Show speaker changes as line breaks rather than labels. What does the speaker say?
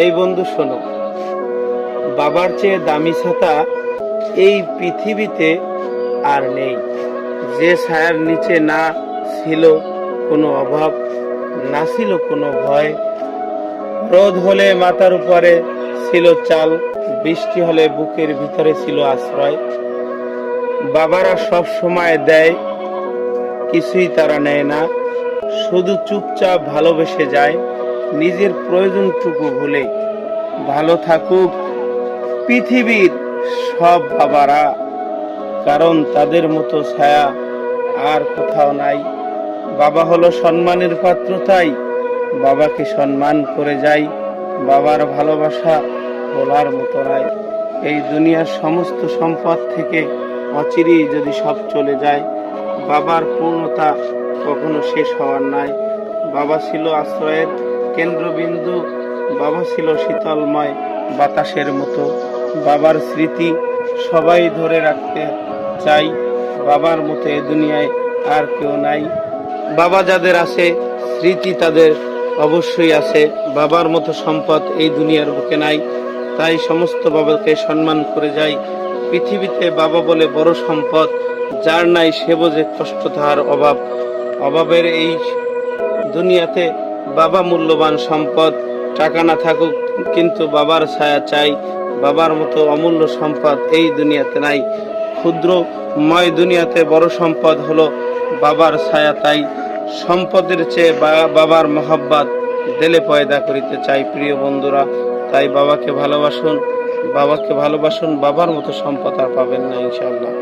এই বন্ধু শোনো, বাবার চেয়ে দামি ছাতা এই পৃথিবীতে আর নেই। যে ছায়ার নিচে না ছিল কোনো অভাব, না ছিল কোনো ভয়। রোদ হলে মাথার উপরে ছিল চাল, বৃষ্টি হলে বুকের ভিতরে ছিল আশ্রয়। বাবারা সব সময় দেয়, কিছুই তারা নেয় না, শুধু চুপচাপ ভালোবেসে যায় নিজের প্রয়োজনটুকু ভুলে। ভালো থাকুক পৃথিবীর সব বাবারা, কারণ তাদের মতো ছায়া আর কোথাও নাই। বাবা হলো সম্মানের পাত্র, তাই বাবাকে সম্মান করে যাই। বাবার ভালোবাসা বলার মতো নাই। এই দুনিয়ার সমস্ত সম্পদ থেকে অচিরেই যদি সব চলে যায়, বাবার পূর্ণতা কখনো শেষ হওয়ার নাই। বাবা ছিল আশ্রয়ের কেন্দ্রবিন্দু, বাবা ছিল শীতলময় বাতাসের মতো। বাবার স্মৃতি সবাই ধরে রাখতে চাই, বাবার মতো এ দুনিয়ায় আর কেউ নাই। বাবা যাদের আছে, স্মৃতি তাদের অবশ্যই আছে। বাবার মতো সম্পদ এই দুনিয়ার বুকে নাই, তাই সমস্ত বাবাকে সম্মান করে যাই। পৃথিবীতে বাবা বলে বড় সম্পদ, যার নাই সে বোঝে কষ্ট তাহার অভাব। অভাবের এই দুনিয়াতে বাবা মূল্যবান সম্পদ। টাকা না থাকুক কিন্তু বাবার ছায়া চাই, বাবার মতো অমূল্য সম্পদ এই দুনিয়াতে নাই। ক্ষুদ্রময় দুনিয়াতে বড় সম্পদ হলো বাবার ছায়া, তাই সম্পদের চেয়ে বাবার মহব্বত দিলে পয়দা করিতে চাই। প্রিয় বন্ধুরা, তাই বাবাকে ভালোবাসুন, বাবাকে ভালোবাসুন। বাবার মতো সম্পদ আর পাবেন না ইনশাআল্লাহ।